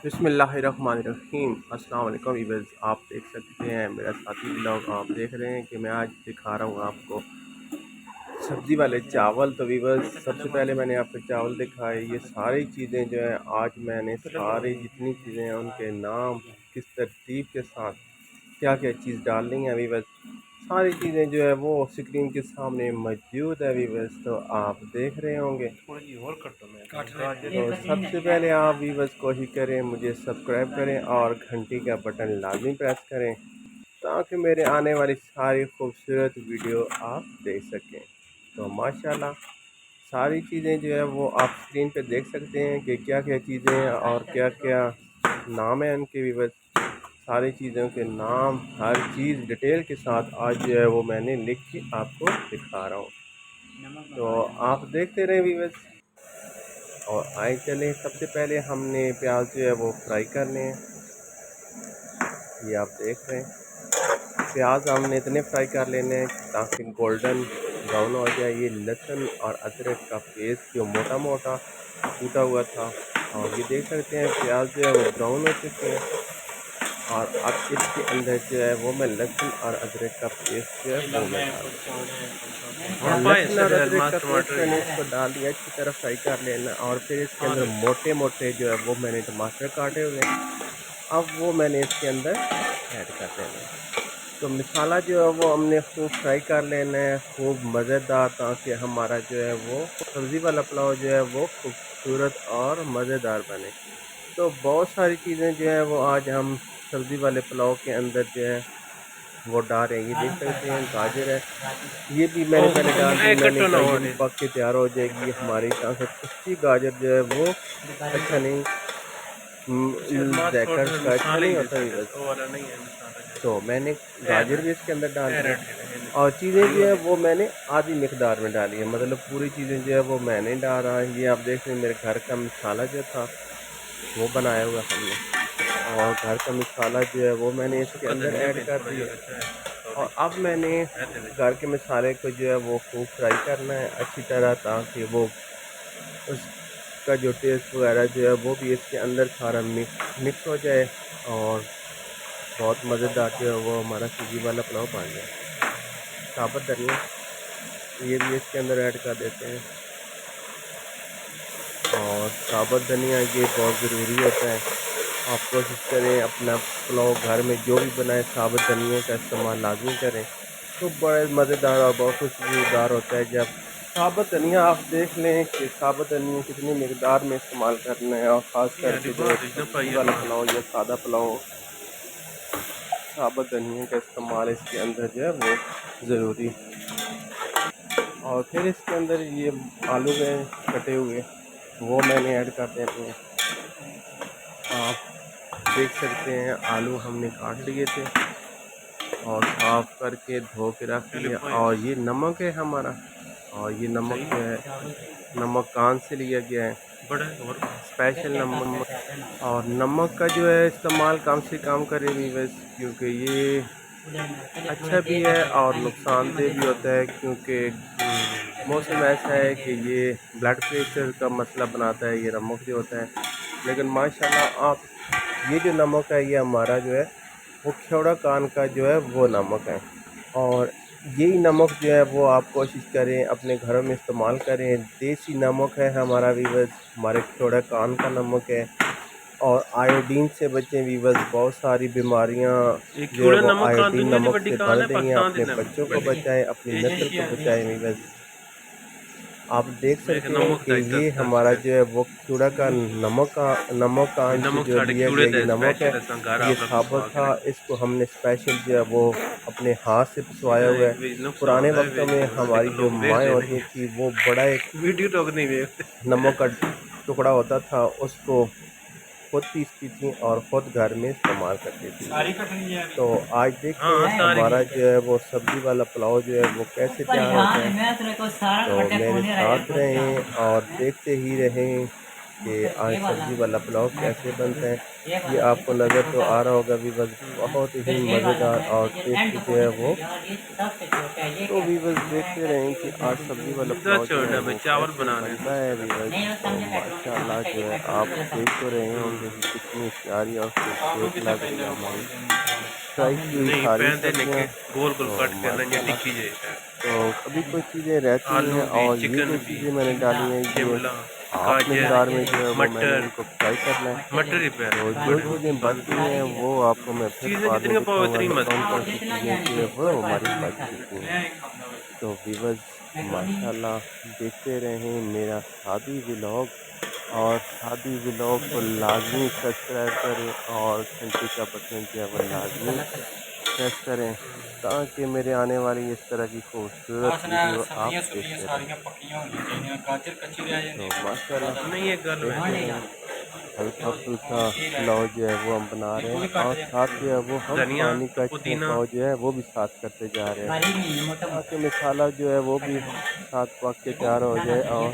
बिस्मिल्लाहिर्रहमानिर्रहीम। अस्सलाम वालेकुम वीवर्स, आप देख सकते हैं मेरा साथी ब्लॉग। आप देख रहे हैं कि मैं आज दिखा रहा हूँ आपको सब्ज़ी वाले चावल। तो वीवर्स, सबसे पहले मैंने आपको चावल दिखाए। ये सारी चीज़ें जो है आज मैंने सारी जितनी चीज़ें हैं उनके नाम किस तरतीब के साथ क्या क्या चीज़ डालनी है वीवर्स, सारी चीज़ें जो है वो स्क्रीन के सामने मौजूद है वीवर्स। तो आप देख रहे होंगे। तो सबसे पहले आप वीवर्स कोशिश करें, मुझे सब्सक्राइब करें और घंटी का बटन लाजमी प्रेस करें ताकि मेरे आने वाली सारी खूबसूरत वीडियो आप देख सकें। तो माशाल्लाह सारी चीज़ें जो है वो आप स्क्रीन पे देख सकते हैं कि क्या क्या चीज़ें हैं और क्या क्या नाम है उनके वीवर्स। सारी चीज़ों के नाम, हर चीज़ डिटेल के साथ आज जो है वो मैंने लिख के आपको दिखा रहा हूँ। तो आप देखते रहें वीवर्स। और आए चलें, सबसे पहले हमने प्याज जो है वो फ्राई करने हैं। ये आप देख रहे हैं, प्याज हमने इतने फ्राई कर लेने हैं ताकि गोल्डन ब्राउन हो जाए। ये लहसुन और अदरक का पेस्ट जो मोटा मोटा कूटा हुआ था, और ये देख सकते हैं प्याज जो है वो ब्राउन हो चुके हैं। और अब इसके अंदर जो है वो मैं लहसुन और अदरक का पेस्ट जो है वो मैं डाल दूँ। और लहसुन और अदरक का पेस्ट मैंने इसको डाल दिया, अच्छी तरह फ्राई कर लेना। और फिर इसके अंदर मोटे मोटे जो है वो मैंने टमाटर काटे हुए हैं, अब वो मैंने इसके अंदर ऐड कर देना है। तो मसाला जो है वो हमने खूब फ्राई कर लेना है, खूब मज़ेदार, ताकि हमारा जो है वो सब्ज़ी वाला पुलाव जो है वो खूबसूरत और मज़ेदार बने। तो बहुत सारी चीज़ें जो है वो आज हम सब्ज़ी वाले पुलाव के अंदर जो है वो डाल रहे हैं। ये देख सकते हैं गाजर है, ये भी मैंने पहले डाल दी। मैंने कहा ये भी पक के तैयार हो जाएगी हमारी, ताकि कच्ची गाजर जो है वो अच्छा नहीं, जायका इसका अच्छा नहीं होता बस। तो मैंने गाजर भी इसके अंदर डाल दिया, और चीज़ें जो है वो मैंने आधी मिकदार में डाली है, मतलब पूरी चीज़ें जो है वो मैंने डाल रहा है। ये आप देख रहे हैं मेरे घर का मसाला जो था वो बनाया हुआ हमने, और घर का मसाला जो है वो मैंने इसके अंदर ऐड कर दिया। और अब मैंने घर के मसाले को जो है वो खूब फ्राई करना है अच्छी तरह, ताकि वो उसका जो टेस्ट वगैरह जो है वो भी इसके अंदर सारा मिक्स हो जाए, और बहुत मज़ेदार जो है वो हमारा सब्ज़ी वाला पुलाव बन जाए। साबुत धनिया ये भी इसके अंदर ऐड कर देते हैं, और साबुत धनिया ये बहुत ज़रूरी होता है। आप कोशिश करें अपना पुलाव घर में जो भी बनाए साबुत धनिया का इस्तेमाल लाजमी करें, तो बड़े मज़ेदार और बहुत खुशबूदार होता है। जब साबुत धनिया आप देख लें कि साबुत धनिया कितनी मकदार में इस्तेमाल करना है, और ख़ास करके जो सब्ज़ी वाला पुलाव या सादा पुलाव, साबुत धनिया का इस्तेमाल इसके अंदर जो है वो ज़रूरी। और फिर इसके अंदर ये आलू गए कटे हुए वो मैंने ऐड कर देते हैं। आप देख सकते हैं आलू हमने काट लिए थे और साफ़ करके धो के रख लिया। और ये नमक है हमारा, और ये नमक जो है नमक कान से लिया गया है, स्पेशल नमक। और नमक का जो है इस्तेमाल कम से कम करें वीवर्स, क्योंकि ये अच्छा भी है और नुकसानदेह भी होता है, क्योंकि मौसम ऐसा है कि ये ब्लड प्रेशर का मसला बनाता है ये नमक जो होता है। लेकिन माशाल्लाह आप ये जो नमक है ये हमारा जो है वो खेवड़ा कान का जो है वो नमक है, और यही नमक जो है वो आप कोशिश करें अपने घरों में इस्तेमाल करें। देसी नमक है हमारा वीवर्स, हमारे खेवड़ा कान का नमक है। और आयोडीन से बचें वीवर्स, बहुत सारी बीमारियां जो है वो आयोडीन नमक से बढ़ रही हैं। अपने बच्चों को बचाएं, अपनी नस्ल को बचाएं वीवर्स। आप देख सकते हैं कि ये हमारा जो है वो चूड़ा का नमक का अंश जो लिया गया ये नमक है, ये साबुत था। इसको हमने स्पेशल जो है वो अपने हाथ से पिसवाया हुआ है। पुराने वक्तों में हमारी जो माएँ होती थी वो बड़ा एक नमक का टुकड़ा होता था, उसको खुद पीसती थी और ख़ुद घर में इस्तेमाल करती थी। तो आज देखते हैं हमारा जो है वो सब्ज़ी वाला पुलाव जो है वो कैसे तैयार होता है। तो मेरे साथ रहें और देखते ही रहें। कि आज सब्ज़ी वाला पुलाव कैसे बनता है। ये आपको नज़र तो आ रहा होगा व्यूअर्स, बहुत ही मज़ेदार और टेस्टी जो है वो। तो व्यूअर्स देखते रहें कि आज सब्ज़ी वाला इधर पुलाव जो है छोड़ मैं वो चावल कैसे बनाने बनता है व्यूअर्स। तो माशाल्लाह जो है आप देख तो रहे होंगे कि कितनी प्यारी और खूबसूरत लग रही है हमारी फ्राई की हुई नहीं सारी पैन देने सब्जियां। के गोल गोल तो कट करना ये माशाल्लाह, टिक्की जैसा तो कभी कोई चीज़ें रहती आलू हैं भी और ये चिकन जो भी चीज़ें मैंने डाली हैं ये शिमला हाफ गाजर मकदार में जो है वो मैंने मटर इनको फ्राई करना है। मटर ही प्यार तो जो बड़ी चीज़ें बच बंद गई हैं वो आपको मैं फिर चीज़ें बाद में जितनी पाओ दिखाऊंगा इतनी कि मत कौन कौन सी चीज़ें जो है वो हमारी बच चुकी हैं। तो व्यूअर्स माशाल्लाह देखते रहें मेरा शादी व्लॉग, और शादी व्लॉग को लाजमी सब्सक्राइब करें और घंटी का बटन जो है वो लाजमी प्रेस करें ताकि मेरे आने वाली इस तरह की खूबसूरत वीडियो आप देखते रहें। तो माशाल्लाह नहीं ये गल में देखते रहें, हल्का फुल्का पुलाव जो है वो हम बना रहे हैं और साथ जो है वो हम धनिया पानी का पुदीना छिड़काव जो है वो भी साथ करते जा रहे हैं ताकि मसाला जो है वो भी साथ पक के तैयार हो जाए और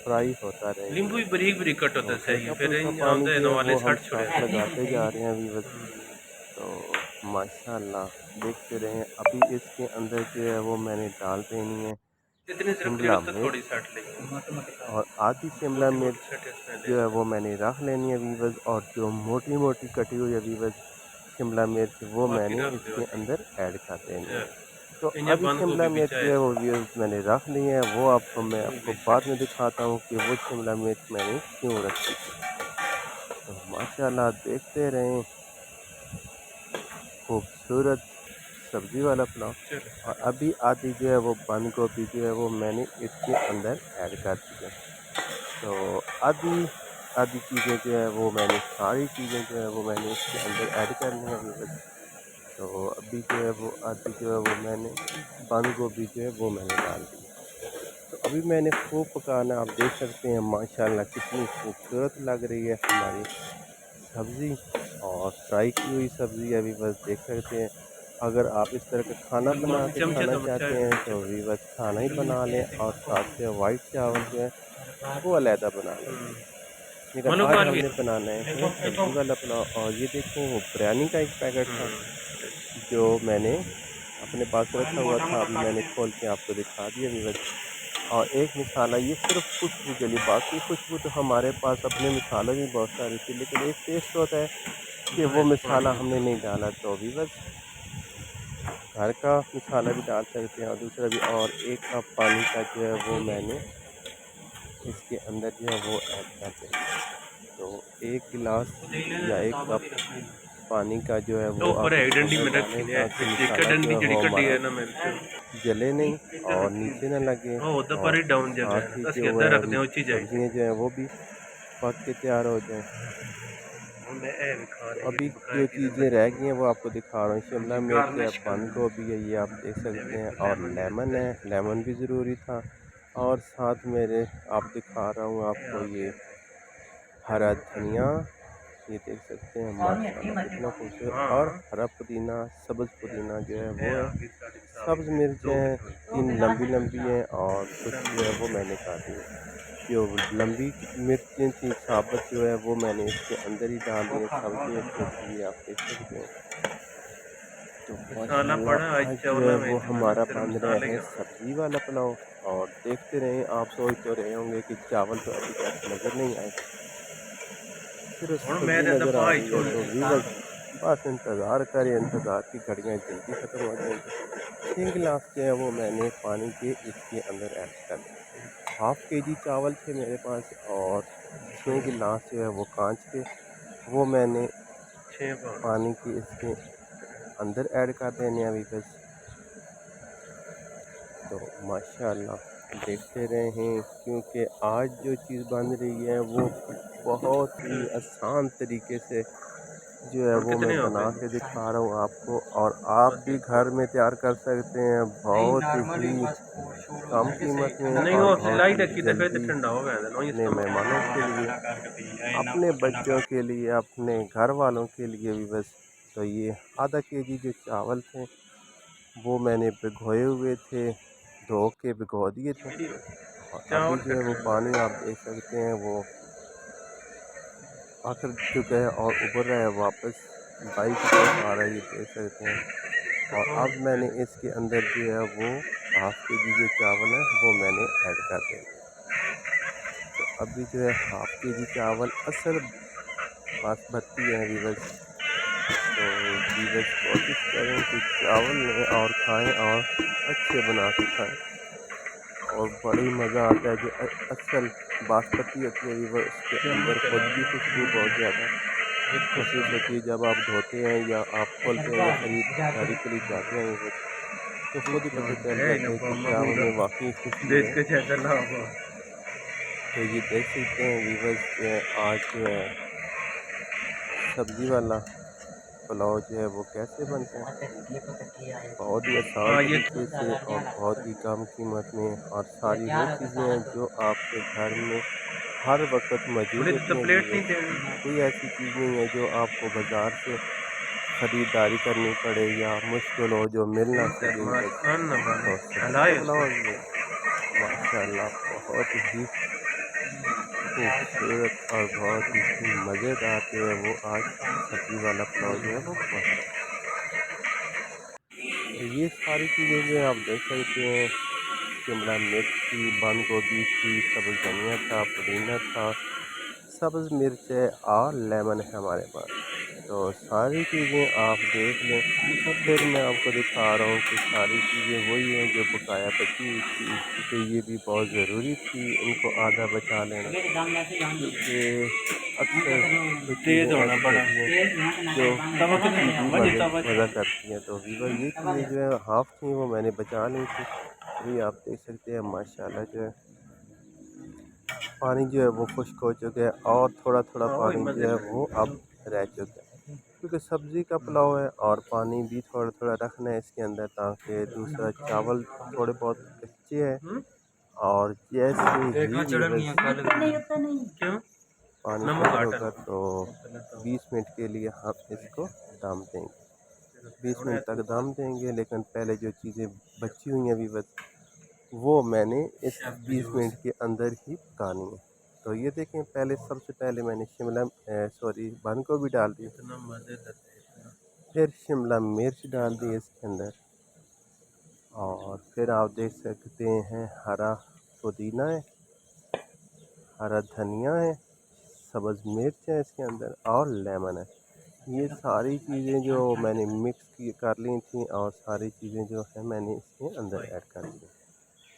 फ्राई होता रहे। नींबू भी बारीक बारीक कट होता तो है सही हल्का फिर फुल्का पानी आमदे जो है वाले वो हम सट साथ छोड़े लगाते जा रहे हैं व्यूअर्स। तो माशाल्लाह देखते रहें, अभी इसके अंदर जो है वो मैंने डाल देनी है जितनी शिमला जरूरत तो थोड़ी मिर्च, सट लेगी और आधी शिमला मोटी मोटी मिर्च सट इसमें दे जो है वो मैंने रख लेनी है वीवर्स, और जो मोटी मोटी कटी हुई है वीवर्स शिमला मिर्च वो बाकी मैंने रख दो इसके अंदर ऐड कर देनी है। चल तो इन्हें आधी बंद शिमला गोभी भी मिर्च जो चाहे है वो वीवर्स मैंने रख ली है, वो आपको मैं वो आपको भी बाद में सट दिखाता हूँ कि वो शिमला मिर्च मैंने क्यों रखी थी। तो माशाल्लाह देखते रहें खूबसूरत सब्जी वाला पुलाव। चलो और अभी आधी जो है वो बंद गोभी जो है वो मैंने इसके अंदर ऐड कर दी है। तो आधी आधी चीज़ें जो है वो मैंने सारी चीज़ें जो है वो मैंने इसके अंदर ऐड करनी है अभी बस। तो अभी जो है वो आधी जो है वो मैंने बंद गोभी जो है वो मैंने डाल दी है। तो अभी मैंने खूब पकाना, आप देख सकते हैं माशाल्लाह कितनी खूबसूरत लग रही है हमारी सब्ज़ी, और फ्राई की हुई सब्ज़ी अभी बस देख सकते हैं। अगर आप इस तरह का खाना बना के चमचे खाना तो चाहते हैं चमचे तो भी बस खाना ही बना लें, और साथ में वाइट चावल जो है वो अलहदा बना लें। लेकिन मनो आज कार भी हमने बनाना है सब्ज़ी वाला पुलाव। और ये देखें वो बिरयानी का एक पैकेट था जो मैंने अपने पास रखा हुआ था, अभी मैंने खोल के आपको दिखा दिया व्यूअर्स। और एक मसाला ये सिर्फ खुशबू के लिए, बाकी खुशबू तो हमारे पास अपने मसालों में बहुत सारी थी, लेकिन एक टेस्ट होता है कि वो मसाला हमने नहीं डाला। तो व्यूअर्स घर का मसाला भी डाल सकते हैं, और दूसरा भी, और 1 कप पानी का जो है वो मैंने इसके अंदर जो है वो ऐड कर देना है। तो 1 गिलास या 1 कप पानी का जो है तो वो ऊपर आप है इसके डंडी अंदर में डालें रखी ने ताकि जेका मसाला जो डंडी है जड़ी वो कड्डी हमारा है ना मैंने जले नहीं और नीचे ना लगे, ਉਹ ਉਧਰ और पर ही डाउन जगह साथ ही है ਅਸੀਂ जो ਅੱਧਾ है ਰੱਖਦੇ ਹਾਂ ਉੱਚੀ ਜਾਈਏ सब्जियां जो है वो भी पक के तैयार हो जाएं। ਹੁਣ ਇਹ ਵੀ ਖਾ तो ਰਹੀ अभी है बकाया जो की चीज़ें रह गई हैं वो आपको दिखा रहा हूँ, शिमला मिर्च है, गार्निश बंद करना गोभी है, ये आप देख ये सकते हैं, देखो और लेमन लेमन देता है, लेमन भी ज़रूरी था। और साथ मेरे आप दिखा रहा हूँ है आपको आ ये गया हरा धनिया, ये देख सकते हैं माशाल्लाह कितना खूबसूरत, और हाँ हरा पुदीना, सब्ज़ पुदीना जो है ये वो आ है। गई सारी सब्ज़ साबित मिर्च दो हैं मिनट 3 लंबी लंबी हैं, और कुछ जो है वो मैंने काटी है। जो लंबी मिर्चें थी साबुत जो है वो मैंने इसके अंदर ही डाल दी है, सब्ज़ मिर्चें थी, ये आप देख सकते हैं। तो मसाला पड़ा माशाल्लाह आज आज जो है चावल में वो तो मैंने हमारा सिर्फ बन रहा मसाले है के सब्ज़ी वाला पुलाव। और देखते रहें, आप सोच तो रहे होंगे कि चावल तो अभी तक नज़र नहीं आए, सिर्फ ਹੁਣ मैं सब्ज़ी तो नज़र दफा आ ही रही है। छोड़ तो व्यूअर्स बस इंतज़ार करें, इंतज़ार की घड़ियाँ जल्दी ख़त्म हो जाएंगी। 6 गिलास जो है वो मैंने पानी के इसके अंदर ऐड कर दिए। हाफ़ केजी चावल थे मेरे पास, और 6 गिलास जो है वो कांच के वो मैंने 6 पाँच पानी के इसके अंदर ऐड कर देने हैं अभी बस। तो माशाल्लाह देखते रहें, क्योंकि आज जो चीज़ बन रही है वो बहुत ही आसान तरीके से जो है और वो मैं कितने हो बना गए के दिखा रहा हूँ आपको, और आप भी घर में तैयार कर सकते हैं बहुत ही कम कीमत में नहीं और वो बहुत सिलाई ही ढकी तो फिर जल्दी ठंडा हो गया था ना अपने इसका मेहमानों के लिए, अपने बच्चों के लिए, अपने घर वालों के लिए भी बस। तो ये आधा केजी जो चावल थे वो मैंने भिगोए हुए थे, धो के भिगो दिए थे, और अभी चावल जो है वो कटने पानी आप देख सकते हैं वो आखिर चुका है और उबर रहा है वापस बाइक की तरफ आ रहा है, ये देख सकते हैं। और अब मैंने इसके अंदर जो है वो हाफ के जी जो चावल है वो मैंने ऐड कर देना है। तो अभी जो है हाफ के जी चावल असल बासमती है वीवर्स। तो वीवर्स कोशिश करें कि चावल लें और खाएं और अच्छे बना के खाएं, और बड़ा ही मज़ा आता है। जो असल बासमती होती है वीवर, उसके अंदर खुद की खुशबू बहुत ज़्यादा महसूस होती है। जब आप धोते हैं या आप खोलते हैं या खरीदारी के लिए जाते हैं वीवर, तो खुद ही पता चल जाता है कि चावल में वाकई खुशबू है। तो ये देख सकते हैं वीवर्स जो है आज जो है सब्ज़ी वाला पुलाव जो है वो कैसे बनता है, बहुत ही आसान तरीके से और बहुत ही कम कीमत में। और सारी वो चीज़ें हैं जो आपके घर में हर वक्त मौजूद होती हैं प्लेट नहीं वीवर्स। देनी कोई ऐसी चीज़ नहीं है जो आपको बाज़ार से ख़रीदारी करनी पड़े या मुश्किल हो, जो मिल ना सके वीवर्स। तो सब्ज़ी का पुलाव वीवर्स माशाल्लाह बहुत ही खूबसूरत और बहुत ही मज़ेदार जो है वो आज सब्ज़ी वाला पुलाव जो है वो बन रहा है। तो ये सारी चीज़ें जो है आप देख सकते हैं, शिमला मिर्च थी, बंद गोभी थी, सब्ज़ धनिया था, पुदीना था, सब्ज़ मिर्च है और लेमन है हमारे पास। तो सारी चीज़ें आप देख लें। फिर मैं आपको दिखा रहा हूँ कि सारी चीज़ें वही हैं जो बकाया बची हुई थी, क्योंकि ये भी बहुत ज़रूरी थी इनको आधा बचा लेना, क्योंकि अक्सर कुछ चीज़ें तेज होना ऐसी बड़ा होती हैं जो भी मज़ा करती हैं। तो वीवर ये चीज़ें जो है हाफ़ थी वो मैंने बचा ली थी। अभी आप देख सकते हैं माशाल्लाह जो है पानी जो है वो खुश्क हो चुका है, और थोड़ा थोड़ा पानी जो है वो अब रह चुका है, क्योंकि सब्ज़ी का पुलाव है और पानी भी थोड़ा थोड़ा रखना है इसके अंदर, ताकि दूसरा चावल थोड़े बहुत कच्चे हैं। और जैसे ही वीवर्स पानी बंद होगा तो 20 मिनट के लिए हम इसको दम देंगे। 20 मिनट तक दम देंगे, लेकिन पहले जो चीज़ें बची हुई हैं वीवर्स वो मैंने इस 20 मिनट के अंदर ही पकानी है। तो ये देखें, पहले सबसे पहले मैंने बंद गोभी डाल दी, इतना मजेदार फिर शिमला मिर्च डाल दी इसके अंदर, और फिर आप देख सकते हैं हरा पुदीना है, हरा धनिया है, सब्ज़ मिर्च है इसके अंदर, और लेमन है। ये सारी चीज़ें जो मैंने मिक्स की कर ली थी, और सारी चीज़ें जो है मैंने इसके अंदर ऐड कर दी।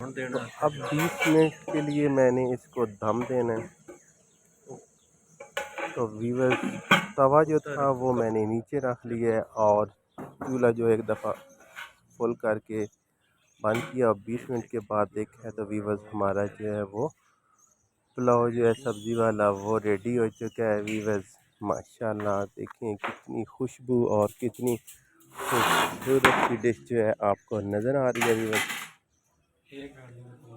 तो देना अब 20 मिनट के लिए मैंने इसको दम देना है। तो वीवर्स तवा जो था वो मैंने नीचे रख लिया है, और चूल्हा जो एक दफ़ा फुल करके बंद किया। और 20 मिनट के बाद देखा है तो वीवर्स हमारा जो है वो पुलाव जो है सब्ज़ी वाला वो रेडी हो चुका है वीवर्स। माशाल्लाह देखें कितनी खुशबू और कितनी खूबसूरत सी डिश जो है आपको नज़र आ रही है वीवर्स।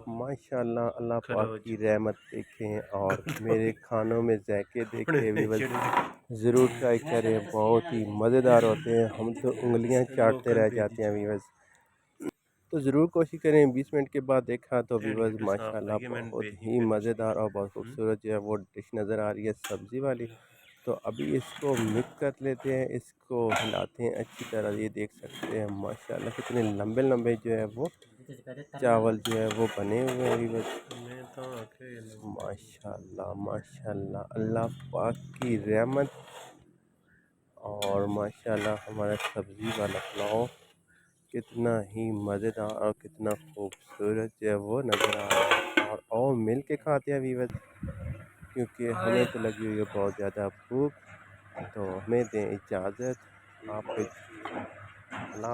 माशाल्लाह अल्लाह पाक की रहमत देखें और मेरे खानों में जायके देखें वीवर्स, ज़रूर ट्राई करें, बहुत ही मज़ेदार होते हैं। हम तो उंगलियां चाटते रह जाते हैं वीवर्स। तो ज़रूर कोशिश करें। 20 मिनट के बाद देखा तो व्यूअर्स माशाल्लाह बहुत ही मज़ेदार और बहुत खूबसूरत जो है वो डिश नज़र आ रही है सब्ज़ी वाली। तो अभी इसको मिक्स कर लेते हैं, इसको हिलाते हैं अच्छी तरह। ये देख सकते हैं माशाल्लाह कितने लंबे लंबे जो है वो चावल जो है वो बने हुए हैं व्यूअर्स। माशाल्लाह माशाल्लाह अल्लाह पाक की रहमत, और माशाल्लाह हमारा सब्ज़ी वाला पुलाव कितना ही मज़ेदार और कितना खूबसूरत जो है वो नज़र आ रहा है। और मिल के खाते हैं वीवर, क्योंकि हमें तो लगी हुई है बहुत ज़्यादा भूख। तो हमें दें इजाज़त। आप अल्लाह।